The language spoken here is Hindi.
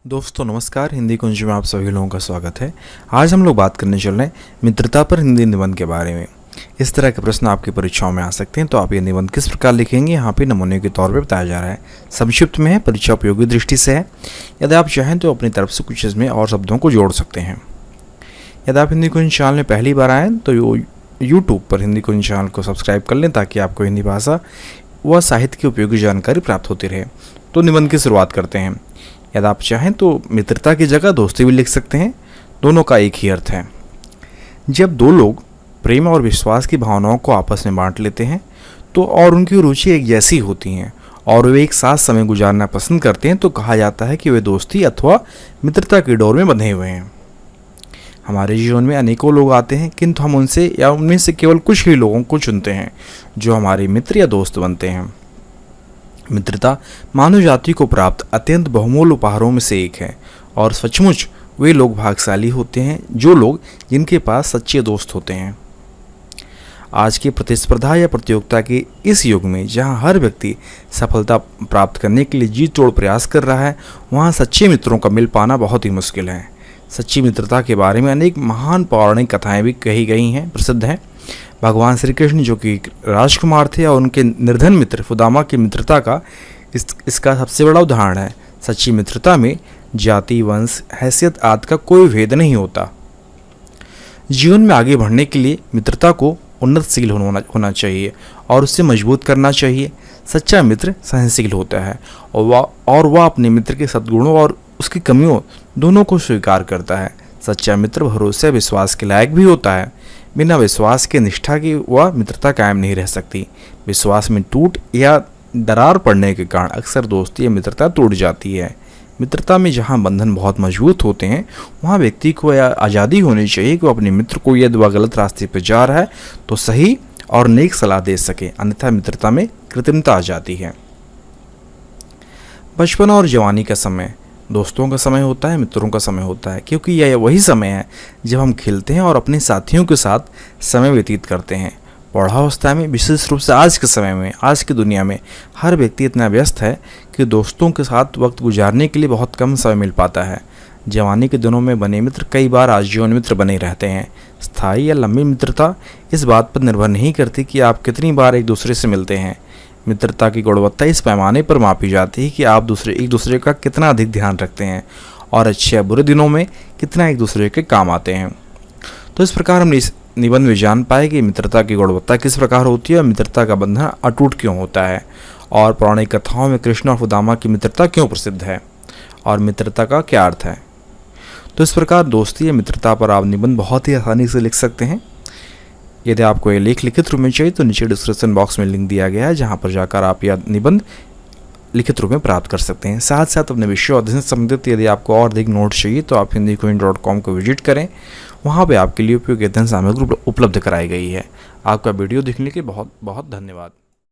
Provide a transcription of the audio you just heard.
दोस्तों नमस्कार, हिंदी कुंज में आप सभी लोगों का स्वागत है। आज हम लोग बात करने चल रहे हैं मित्रता पर हिंदी निबंध के बारे में। इस तरह के प्रश्न आपकी परीक्षाओं में आ सकते हैं, तो आप ये निबंध किस प्रकार लिखेंगे यहाँ पे नमूने के तौर पे बताया जा रहा है। संक्षिप्त में है, परीक्षा उपयोगी दृष्टि से है। यदि आप चाहें तो अपनी तरफ से कुछ इसमें और शब्दों को जोड़ सकते हैं। यदि आप हिंदी कुंज चैनल में पहली बार आएँ तो यूट्यूब पर हिंदी कुंज चैनल को सब्सक्राइब कर लें, ताकि आपको हिंदी भाषा व साहित्य की उपयोगी जानकारी प्राप्त होती रहे। तो निबंध की शुरुआत करते हैं। यदि आप चाहें तो मित्रता की जगह दोस्ती भी लिख सकते हैं, दोनों का एक ही अर्थ है। जब दो लोग प्रेम और विश्वास की भावनाओं को आपस में बांट लेते हैं तो और उनकी रुचि एक जैसी होती हैं और वे एक साथ समय गुजारना पसंद करते हैं, तो कहा जाता है कि वे दोस्ती अथवा मित्रता की डोर में बंधे हुए हैं। हमारे जीवन में अनेकों लोग आते हैं, किंतु हम उनसे या उनमें से केवल कुछ ही लोगों को चुनते हैं जो हमारे मित्र या दोस्त बनते हैं। मित्रता मानव जाति को प्राप्त अत्यंत बहुमूल्य उपहारों में से एक है और सचमुच वे लोग भाग्यशाली होते हैं जो लोग जिनके पास सच्चे दोस्त होते हैं। आज की प्रतिस्पर्धा या प्रतियोगिता के इस युग में जहां हर व्यक्ति सफलता प्राप्त करने के लिए जी तोड़ प्रयास कर रहा है, वहां सच्चे मित्रों का मिल पाना बहुत ही मुश्किल है। सच्ची मित्रता के बारे में अनेक महान पौराणिक कथाएं भी कही गई हैं, प्रसिद्ध हैं। भगवान श्री कृष्ण जो कि राजकुमार थे और उनके निर्धन मित्र सुदामा की मित्रता का इसका सबसे बड़ा उदाहरण है। सच्ची मित्रता में जाति, वंश, हैसियत आदि का कोई भेद नहीं होता। जीवन में आगे बढ़ने के लिए मित्रता को उन्नतशील होना चाहिए और उससे मजबूत करना चाहिए। सच्चा मित्र सहनशील होता है और वह अपने मित्र के सद्गुणों और उसकी कमियों दोनों को स्वीकार करता है। सच्चा मित्र भरोसे विश्वास के लायक भी होता है। बिना विश्वास के निष्ठा की वह मित्रता कायम नहीं रह सकती। विश्वास में टूट या दरार पड़ने के कारण अक्सर दोस्ती या मित्रता टूट जाती है। मित्रता में जहाँ बंधन बहुत मजबूत होते हैं, वहाँ व्यक्ति को यह आज़ादी होनी चाहिए कि वो अपने मित्र को यदि वह गलत रास्ते पर जा रहा है तो सही और नेक सलाह दे सके, अन्यथा मित्रता में कृत्रिमता आ जाती है। बचपन और जवानी का समय दोस्तों का समय होता है, मित्रों का समय होता है, क्योंकि यह वही समय है जब हम खेलते हैं और अपने साथियों के साथ समय व्यतीत करते हैं। पौढ़ावस्था में, विशेष रूप से आज के समय में, आज की दुनिया में हर व्यक्ति इतना व्यस्त है कि दोस्तों के साथ वक्त गुजारने के लिए बहुत कम समय मिल पाता है। जवानी के दिनों में बने मित्र कई बार आजीवन मित्र बने रहते हैं। स्थायी या लंबी मित्रता इस बात पर निर्भर नहीं करती कि आप कितनी बार एक दूसरे से मिलते हैं। मित्रता की गुणवत्ता इस पैमाने पर मापी जाती है कि आप एक दूसरे का कितना अधिक ध्यान रखते हैं और अच्छे या बुरे दिनों में कितना एक दूसरे के काम आते हैं। तो इस प्रकार हम इस निबंध में जान पाए कि मित्रता की गुणवत्ता किस प्रकार होती है और मित्रता का बंधन अटूट क्यों होता है, और पौराणिक कथाओं में कृष्ण और सुदामा की मित्रता क्यों प्रसिद्ध है और मित्रता का क्या अर्थ है। तो इस प्रकार दोस्ती या मित्रता पर आप निबंध बहुत ही आसानी से लिख सकते हैं। यदि आपको ये लेख लिखित रूप में चाहिए तो नीचे डिस्क्रिप्शन बॉक्स में लिंक दिया गया है, जहाँ पर जाकर आप यह निबंध लिखित रूप में प्राप्त कर सकते हैं। साथ साथ अपने विषय अध्ययन से संबंधित यदि आपको और अधिक नोट्स चाहिए तो आप hindiqueen.com को विजिट करें। वहाँ पे आपके लिए उपयोगी अध्ययन सामग्री उपलब्ध कराई गई है। आपका वीडियो देखने के लिए बहुत बहुत धन्यवाद।